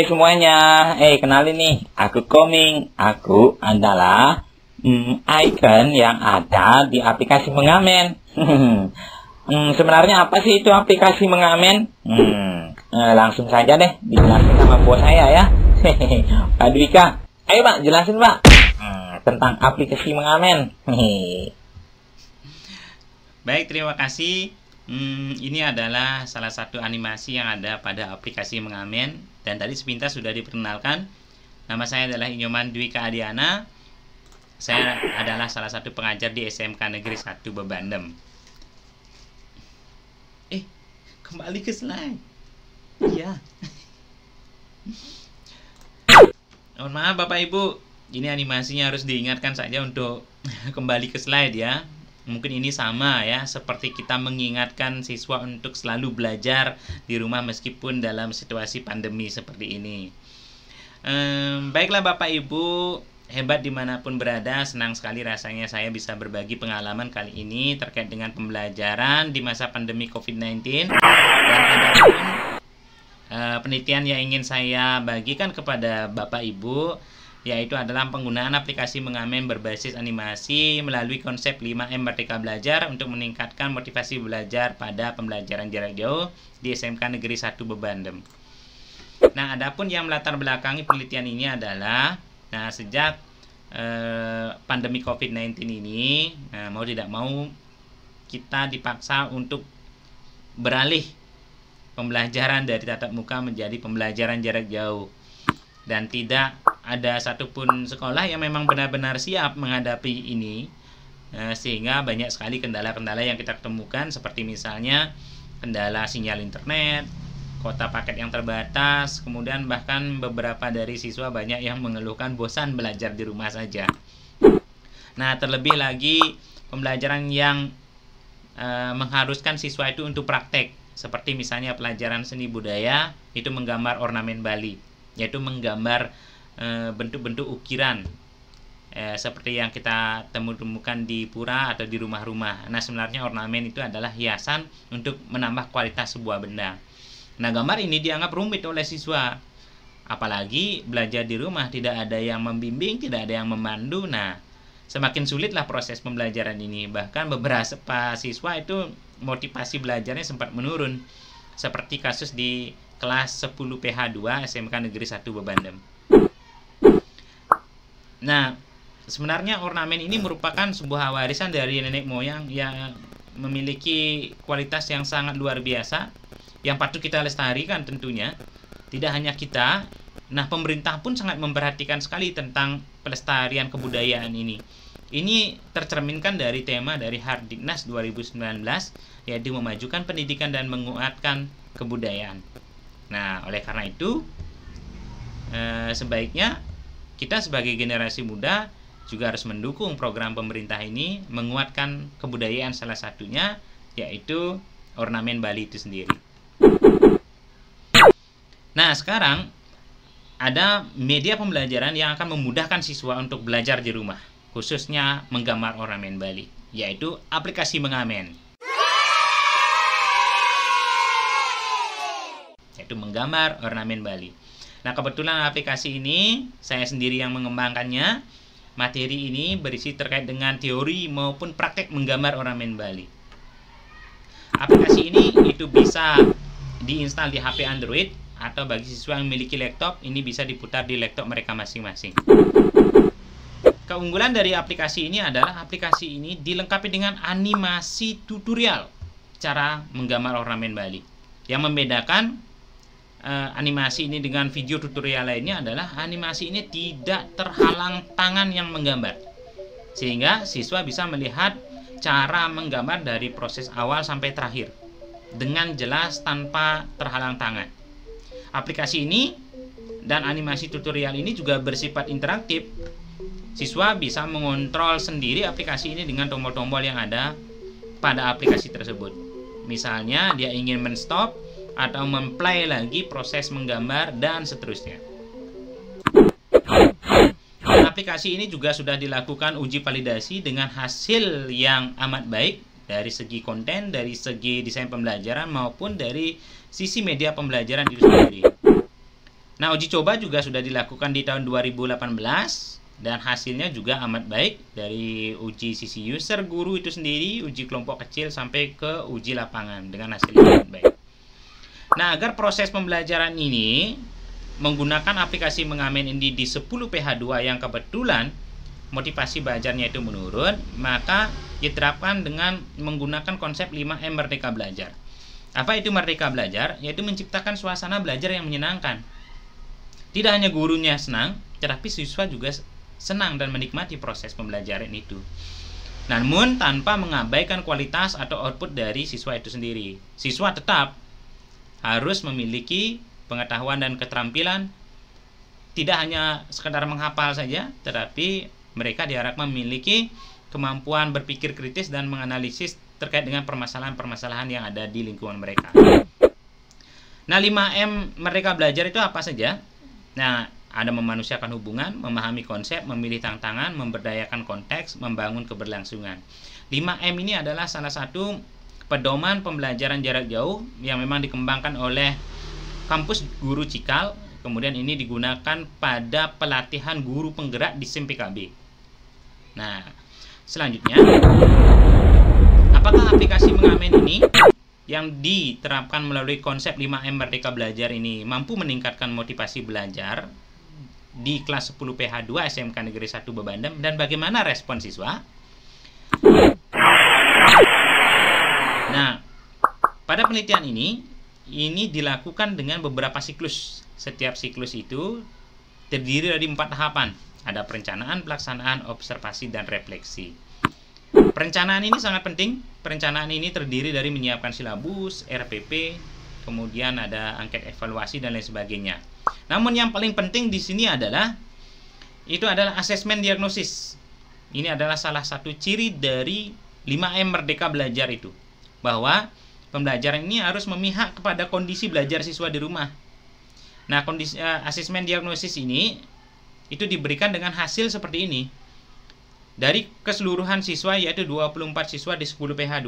Hai semuanya, kenalin nih, aku Koming. Aku adalah icon yang ada di aplikasi Mengamen. Sebenarnya apa sih itu aplikasi Mengamen? Langsung saja deh dijelasin sama bos saya ya. Pak Dwika, ayo Pak, jelasin Pak tentang aplikasi Mengamen. Baik, terima kasih. Ini adalah salah satu animasi yang ada pada aplikasi Mengamen, dan tadi sepintas sudah diperkenalkan. Nama saya adalah Inyoman Dwika Adiana. Saya adalah salah satu pengajar di SMK Negeri 1 Bebandem. Kembali ke slide. Iya. Mohon maaf Bapak Ibu, ini animasinya harus diingatkan saja untuk kembali ke slide ya. Mungkin ini sama ya, seperti kita mengingatkan siswa untuk selalu belajar di rumah meskipun dalam situasi pandemi seperti ini. Baiklah Bapak Ibu, hebat dimanapun berada, senang sekali rasanya saya bisa berbagi pengalaman kali ini terkait dengan pembelajaran di masa pandemi COVID-19. Dan ada pun penelitian yang ingin saya bagikan kepada Bapak Ibu, yaitu adalah penggunaan aplikasi Mengamen berbasis animasi melalui konsep 5M Merdeka Belajar untuk meningkatkan motivasi belajar pada pembelajaran jarak jauh di SMK Negeri 1 Bebandem. Nah, adapun yang melatar belakangi penelitian ini adalah, sejak pandemi COVID-19 ini, mau tidak mau kita dipaksa untuk beralih pembelajaran dari tatap muka menjadi pembelajaran jarak jauh. Dan tidak ada satupun sekolah yang memang benar-benar siap menghadapi ini, sehingga banyak sekali kendala-kendala yang kita temukan, seperti misalnya kendala sinyal internet, kuota paket yang terbatas, kemudian bahkan beberapa dari siswa banyak yang mengeluhkan bosan belajar di rumah saja. Nah, terlebih lagi pembelajaran yang mengharuskan siswa itu untuk praktek, seperti misalnya pelajaran seni budaya, itu menggambar ornamen Bali, yaitu menggambar bentuk-bentuk ukiran seperti yang kita temukan di pura atau di rumah-rumah. Nah, sebenarnya ornamen itu adalah hiasan untuk menambah kualitas sebuah benda. Nah, gambar ini dianggap rumit oleh siswa, apalagi belajar di rumah, tidak ada yang membimbing, tidak ada yang memandu. Nah, semakin sulitlah proses pembelajaran ini. Bahkan beberapa siswa itu motivasi belajarnya sempat menurun, seperti kasus di kelas 10 PH2 SMK Negeri 1 Bebandem. Nah, sebenarnya ornamen ini merupakan sebuah warisan dari nenek moyang yang memiliki kualitas yang sangat luar biasa, yang patut kita lestarikan tentunya. Tidak hanya kita, pemerintah pun sangat memperhatikan sekali tentang pelestarian kebudayaan ini. Ini tercerminkan dari tema dari Hardiknas 2019, yaitu memajukan pendidikan dan menguatkan kebudayaan. Nah, oleh karena itu, sebaiknya kita sebagai generasi muda juga harus mendukung program pemerintah ini, menguatkan kebudayaan, salah satunya yaitu ornamen Bali itu sendiri. Nah, sekarang ada media pembelajaran yang akan memudahkan siswa untuk belajar di rumah, khususnya menggambar ornamen Bali, yaitu aplikasi Mengamen. Yaitu menggambar ornamen Bali. Nah, kebetulan aplikasi ini saya sendiri yang mengembangkannya. Materi ini berisi terkait dengan teori maupun praktek menggambar ornamen Bali. Aplikasi ini itu bisa diinstal di HP Android, atau bagi siswa yang memiliki laptop, ini bisa diputar di laptop mereka masing-masing. Keunggulan dari aplikasi ini adalah aplikasi ini dilengkapi dengan animasi tutorial cara menggambar ornamen Bali. Yang membedakan animasi ini dengan video tutorial lainnya adalah animasi ini tidak terhalang tangan yang menggambar, sehingga siswa bisa melihat cara menggambar dari proses awal sampai terakhir dengan jelas tanpa terhalang tangan. Aplikasi ini dan animasi tutorial ini juga bersifat interaktif. Siswa bisa mengontrol sendiri aplikasi ini dengan tombol-tombol yang ada pada aplikasi tersebut. Misalnya dia ingin men-stop atau memplay lagi proses menggambar dan seterusnya. Dan aplikasi ini juga sudah dilakukan uji validasi dengan hasil yang amat baik dari segi konten, dari segi desain pembelajaran maupun dari sisi media pembelajaran itu sendiri. Nah, uji coba juga sudah dilakukan di tahun 2018 dan hasilnya juga amat baik, dari uji sisi user, guru itu sendiri, uji kelompok kecil sampai ke uji lapangan dengan hasil yang amat baik. Nah, agar proses pembelajaran ini menggunakan aplikasi mengamen ini di 10 PH2 yang kebetulan motivasi belajarnya itu menurun, maka diterapkan dengan menggunakan konsep 5M Merdeka Belajar. Apa itu Merdeka Belajar? Yaitu menciptakan suasana belajar yang menyenangkan. Tidak hanya gurunya senang, tetapi siswa juga senang dan menikmati proses pembelajaran itu. Namun tanpa mengabaikan kualitas atau output dari siswa itu sendiri. Siswa tetap harus memiliki pengetahuan dan keterampilan, tidak hanya sekedar menghafal saja, tetapi mereka diharapkan memiliki kemampuan berpikir kritis dan menganalisis terkait dengan permasalahan-permasalahan yang ada di lingkungan mereka. Nah, 5M Merdeka Belajar itu apa saja? Nah, ada memanusiakan hubungan, memahami konsep, memilih tantangan, memberdayakan konteks, membangun keberlangsungan. 5M ini adalah salah satu pedoman pembelajaran jarak jauh yang memang dikembangkan oleh kampus Guru Cikal. Kemudian ini digunakan pada pelatihan guru penggerak di SIM PKB. Nah, selanjutnya, apakah aplikasi mengamen ini yang diterapkan melalui konsep 5M Merdeka Belajar ini mampu meningkatkan motivasi belajar di kelas 10 PH2 SMK Negeri 1 Bebandem, dan bagaimana respon siswa? Nah, pada penelitian ini dilakukan dengan beberapa siklus. Setiap siklus itu terdiri dari 4 tahapan. Ada perencanaan, pelaksanaan, observasi, dan refleksi. Perencanaan ini sangat penting. Perencanaan ini terdiri dari menyiapkan silabus, RPP, kemudian ada angket evaluasi dan lain sebagainya. Namun yang paling penting di sini adalah asesmen diagnosis. Ini adalah salah satu ciri dari 5M Merdeka Belajar itu, bahwa pembelajaran ini harus memihak kepada kondisi belajar siswa di rumah. Nah, asesmen diagnosis ini itu diberikan dengan hasil seperti ini. Dari keseluruhan siswa, yaitu 24 siswa di 10 PH2,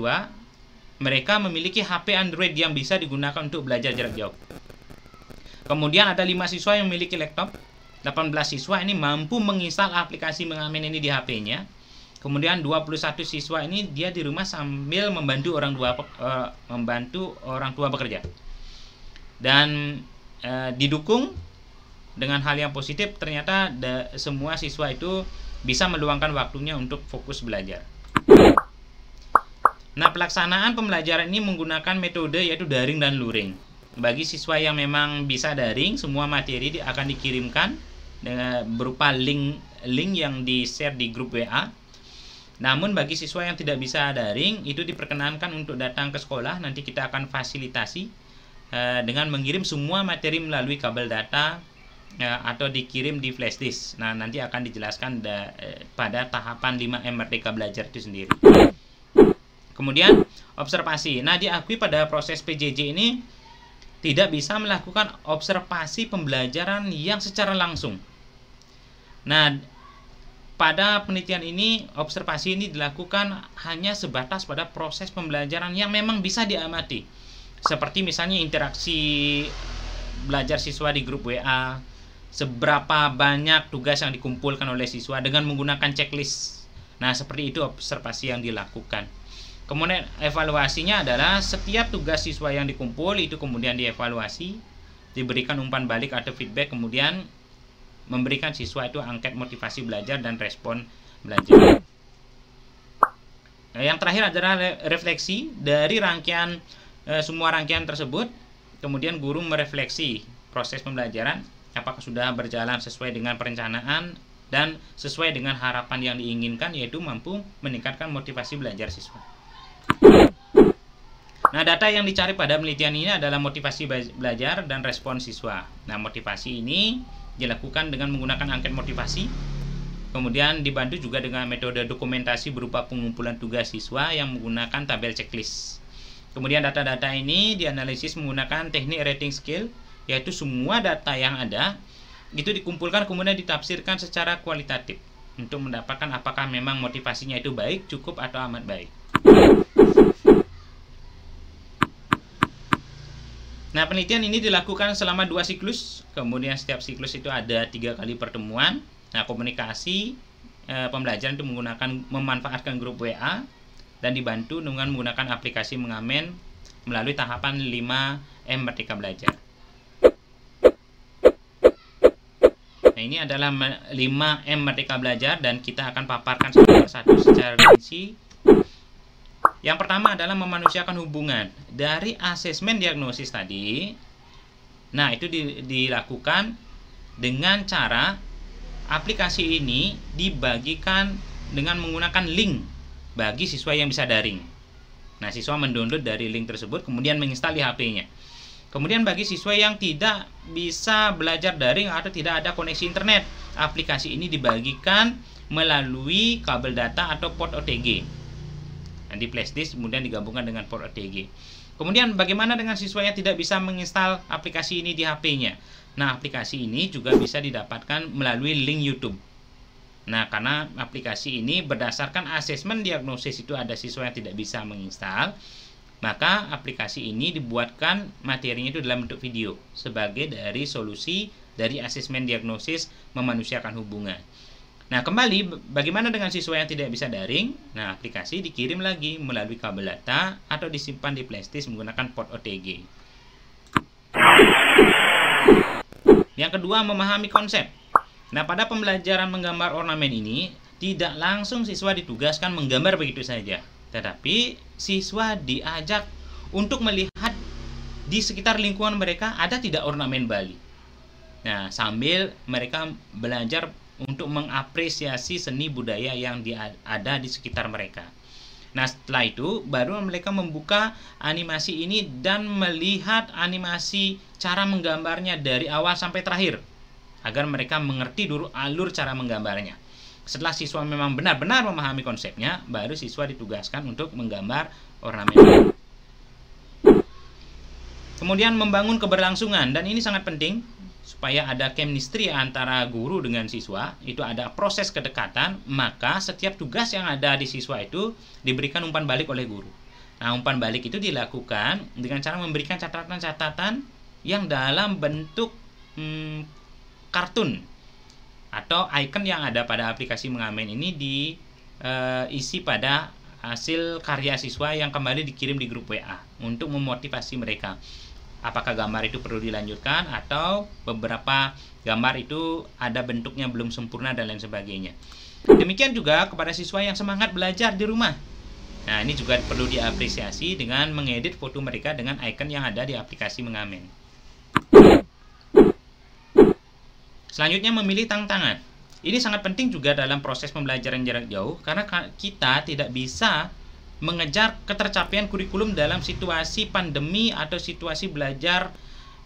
mereka memiliki HP Android yang bisa digunakan untuk belajar jarak jauh. Kemudian ada 5 siswa yang memiliki laptop. 18 siswa ini mampu menginstal aplikasi mengamen ini di HP-nya. Kemudian 21 siswa ini dia di rumah sambil membantu orang tua bekerja. Dan didukung dengan hal yang positif, ternyata semua siswa itu bisa meluangkan waktunya untuk fokus belajar. Nah, pelaksanaan pembelajaran ini menggunakan metode yaitu daring dan luring. Bagi siswa yang memang bisa daring, semua materi akan dikirimkan berupa link yang di-share di grup WA. Namun bagi siswa yang tidak bisa daring, itu diperkenankan untuk datang ke sekolah. Nanti kita akan fasilitasi dengan mengirim semua materi melalui kabel data atau dikirim di flash disk. Nah, nanti akan dijelaskan pada tahapan 5M Merdeka Belajar itu sendiri. Kemudian observasi. Nah, diakui pada proses PJJ ini tidak bisa melakukan observasi pembelajaran yang secara langsung. Nah, pada penelitian ini observasi ini dilakukan hanya sebatas pada proses pembelajaran yang memang bisa diamati. Seperti misalnya interaksi belajar siswa di grup WA, seberapa banyak tugas yang dikumpulkan oleh siswa dengan menggunakan checklist. Nah, seperti itu observasi yang dilakukan. Kemudian evaluasinya adalah setiap tugas siswa yang dikumpul itu kemudian dievaluasi, diberikan umpan balik atau feedback, kemudian memberikan siswa itu angket motivasi belajar dan respon belajar. Nah, yang terakhir adalah refleksi. Dari semua rangkaian tersebut, kemudian guru merefleksi proses pembelajaran, apakah sudah berjalan sesuai dengan perencanaan dan sesuai dengan harapan yang diinginkan, yaitu mampu meningkatkan motivasi belajar siswa. Nah, data yang dicari pada penelitian ini adalah motivasi belajar dan respon siswa. Nah, motivasi ini dilakukan dengan menggunakan angket motivasi, kemudian dibantu juga dengan metode dokumentasi berupa pengumpulan tugas siswa yang menggunakan tabel checklist. Kemudian data-data ini dianalisis menggunakan teknik rating scale, yaitu semua data yang ada itu dikumpulkan kemudian ditafsirkan secara kualitatif untuk mendapatkan apakah memang motivasinya itu baik, cukup, atau amat baik. Nah, penelitian ini dilakukan selama 2 siklus, kemudian setiap siklus itu ada 3 kali pertemuan. Nah, komunikasi pembelajaran itu memanfaatkan grup WA dan dibantu dengan menggunakan aplikasi mengamen melalui tahapan 5M Merdeka Belajar. Nah, ini adalah 5M Merdeka Belajar dan kita akan paparkan satu persatu secara rinci. Yang pertama adalah memanusiakan hubungan. Dari asesmen diagnosis tadi, nah itu dilakukan dengan cara aplikasi ini dibagikan dengan menggunakan link bagi siswa yang bisa daring. Nah, siswa mendownload dari link tersebut, kemudian menginstal di HP-nya. Kemudian bagi siswa yang tidak bisa belajar daring atau tidak ada koneksi internet, aplikasi ini dibagikan melalui kabel data atau port OTG. Nah, di flashdisk kemudian digabungkan dengan port OTG. Kemudian bagaimana dengan siswa yang tidak bisa menginstal aplikasi ini di HP-nya? Nah, aplikasi ini juga bisa didapatkan melalui link YouTube. Nah, karena aplikasi ini berdasarkan asesmen diagnosis itu ada siswa yang tidak bisa menginstal, maka aplikasi ini dibuatkan materinya itu dalam bentuk video sebagai dari solusi dari asesmen diagnosis memanusiakan hubungan. Nah, kembali bagaimana dengan siswa yang tidak bisa daring? Nah, aplikasi dikirim lagi melalui kabel data atau disimpan di flashdisk menggunakan port OTG. Yang kedua, memahami konsep. Nah, pada pembelajaran menggambar ornamen ini tidak langsung siswa ditugaskan menggambar begitu saja, tetapi siswa diajak untuk melihat di sekitar lingkungan mereka ada tidak ornamen Bali. Nah, sambil mereka belajar untuk mengapresiasi seni budaya yang ada di sekitar mereka. Nah, setelah itu baru mereka membuka animasi ini dan melihat animasi cara menggambarnya dari awal sampai terakhir agar mereka mengerti dulu alur cara menggambarnya. Setelah siswa memang benar-benar memahami konsepnya, baru siswa ditugaskan untuk menggambar ornamen. Kemudian membangun keberlangsungan, dan ini sangat penting supaya ada chemistry antara guru dengan siswa, itu ada proses kedekatan, maka setiap tugas yang ada di siswa itu diberikan umpan balik oleh guru. Nah, umpan balik itu dilakukan dengan cara memberikan catatan-catatan yang dalam bentuk kartun atau icon yang ada pada aplikasi mengamen ini diisi pada hasil karya siswa yang kembali dikirim di grup WA untuk memotivasi mereka. Apakah gambar itu perlu dilanjutkan atau beberapa gambar itu ada bentuknya belum sempurna dan lain sebagainya. Demikian juga kepada siswa yang semangat belajar di rumah. Nah, ini juga perlu diapresiasi dengan mengedit foto mereka dengan icon yang ada di aplikasi mengamen. Selanjutnya, memilih tantangan. Ini sangat penting juga dalam proses pembelajaran jarak jauh karena kita tidak bisa mengejar ketercapaian kurikulum dalam situasi pandemi atau situasi belajar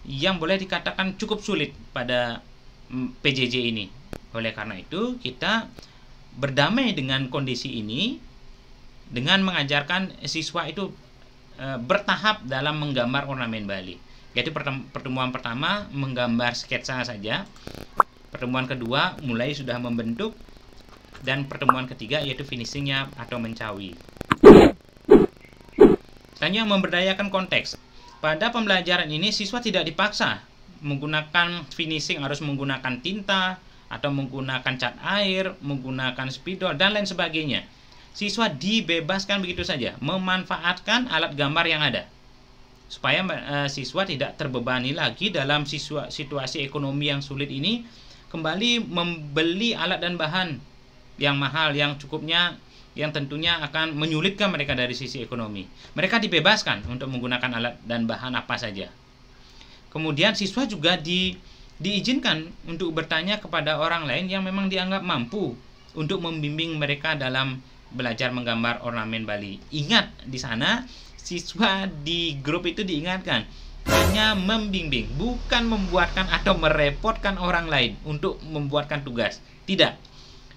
yang boleh dikatakan cukup sulit pada PJJ ini. Oleh karena itu, kita berdamai dengan kondisi ini dengan mengajarkan siswa itu bertahap dalam menggambar ornamen Bali. Yaitu pertemuan pertama menggambar sketsa saja, pertemuan kedua mulai sudah membentuk, dan pertemuan ketiga yaitu finishingnya atau mencawi. Selanjutnya, memberdayakan konteks. Pada pembelajaran ini siswa tidak dipaksa menggunakan finishing harus menggunakan tinta atau menggunakan cat air, menggunakan spidol dan lain sebagainya. Siswa dibebaskan begitu saja memanfaatkan alat gambar yang ada supaya siswa tidak terbebani lagi dalam situasi ekonomi yang sulit ini kembali membeli alat dan bahan yang mahal, yang cukupnya, yang tentunya akan menyulitkan mereka dari sisi ekonomi. Mereka dibebaskan untuk menggunakan alat dan bahan apa saja. Kemudian siswa juga diizinkan untuk bertanya kepada orang lain yang memang dianggap mampu untuk membimbing mereka dalam belajar menggambar ornamen Bali. Ingat, di sana siswa di grup itu diingatkan hanya membimbing, bukan membuatkan atau merepotkan orang lain untuk membuatkan tugas. Tidak.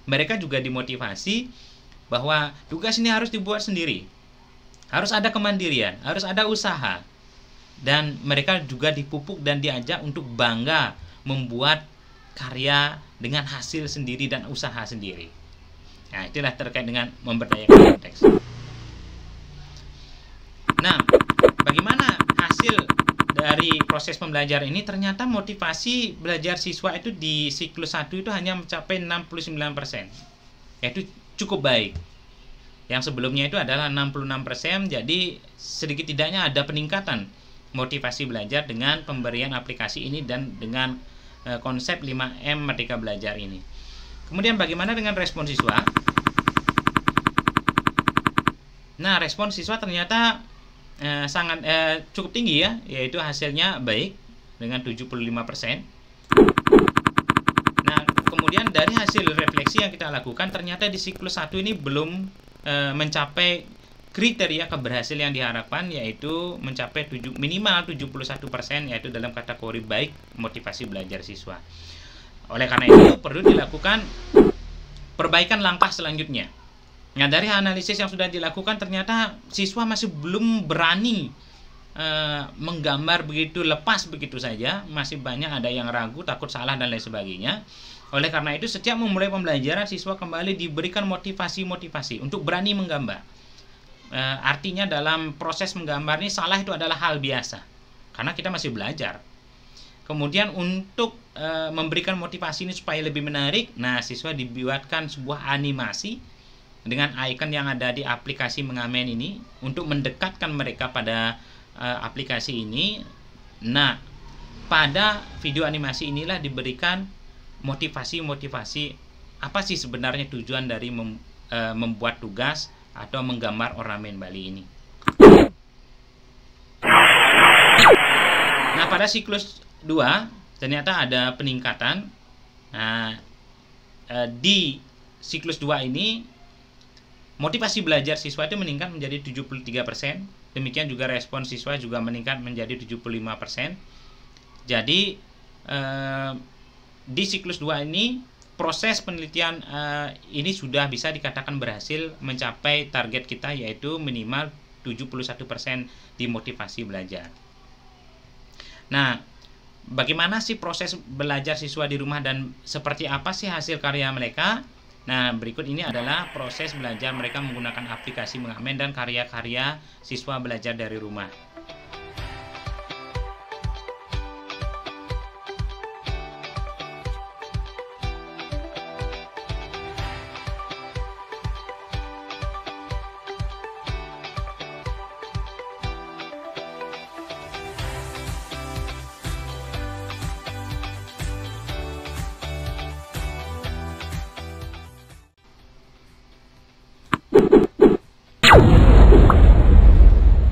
Mereka juga dimotivasi bahwa tugas ini harus dibuat sendiri. Harus ada kemandirian, harus ada usaha. Dan mereka juga dipupuk dan diajak untuk bangga membuat karya dengan hasil sendiri dan usaha sendiri. Nah, itulah terkait dengan memberdayakan konteks. Nah, bagaimana hasil dari dari proses pembelajaran ini, ternyata motivasi belajar siswa itu di siklus 1 itu hanya mencapai 69%. Yaitu cukup baik. Yang sebelumnya itu adalah 66%, jadi sedikit tidaknya ada peningkatan motivasi belajar dengan pemberian aplikasi ini dan dengan konsep 5M Merdeka Belajar ini. Kemudian bagaimana dengan respon siswa? Nah, respon siswa ternyata sangat cukup tinggi ya, yaitu hasilnya baik dengan 75%. Nah, kemudian dari hasil refleksi yang kita lakukan, ternyata di siklus 1 ini belum mencapai kriteria keberhasilan yang diharapkan, yaitu mencapai minimal 71%, yaitu dalam kategori baik motivasi belajar siswa. Oleh karena itu perlu dilakukan perbaikan langkah selanjutnya. Nah, dari analisis yang sudah dilakukan, ternyata siswa masih belum berani menggambar begitu lepas begitu saja. Masih banyak ada yang ragu, takut salah, dan lain sebagainya. Oleh karena itu, setiap memulai pembelajaran, siswa kembali diberikan motivasi-motivasi untuk berani menggambar. Artinya dalam proses menggambar ini, salah itu adalah hal biasa, karena kita masih belajar. Kemudian untuk memberikan motivasi ini supaya lebih menarik, nah siswa dibuatkan sebuah animasi dengan icon yang ada di aplikasi Mengamen ini untuk mendekatkan mereka pada aplikasi ini. Nah, pada video animasi inilah diberikan motivasi-motivasi apa sih sebenarnya tujuan dari membuat tugas atau menggambar ornamen Bali ini. Nah, pada siklus 2 ternyata ada peningkatan. Nah, di siklus 2 ini motivasi belajar siswa itu meningkat menjadi 73%. Demikian juga respon siswa juga meningkat menjadi 75%. Jadi di siklus 2 ini proses penelitian ini sudah bisa dikatakan berhasil mencapai target kita, yaitu minimal 71% di motivasi belajar. Nah, bagaimana sih proses belajar siswa di rumah dan seperti apa sih hasil karya mereka? Nah, berikut ini adalah proses belajar mereka menggunakan aplikasi Mengamen dan karya-karya siswa belajar dari rumah.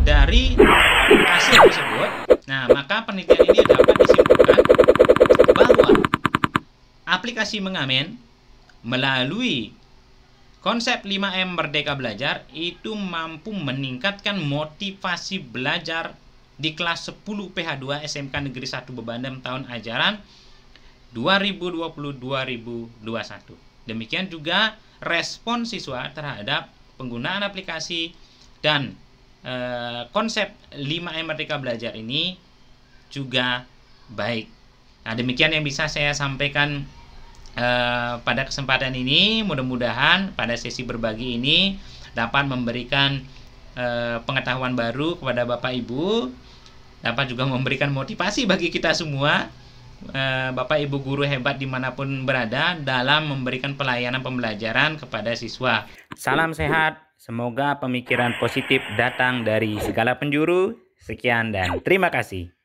Dari hasil tersebut, nah maka penelitian ini dapat disimpulkan bahwa aplikasi Mengamen melalui konsep 5M Merdeka Belajar itu mampu meningkatkan motivasi belajar di kelas 10 PH2 SMK Negeri 1 Bebandem tahun ajaran 2020-2021. Demikian juga respon siswa terhadap penggunaan aplikasi dan konsep 5M Merdeka Belajar ini juga baik. Nah, demikian yang bisa saya sampaikan pada kesempatan ini. Mudah-mudahan pada sesi berbagi ini dapat memberikan pengetahuan baru kepada Bapak Ibu, dapat juga memberikan motivasi bagi kita semua, Bapak Ibu guru hebat dimanapun berada, dalam memberikan pelayanan pembelajaran kepada siswa. Salam sehat, semoga pemikiran positif datang dari segala penjuru. Sekian dan terima kasih.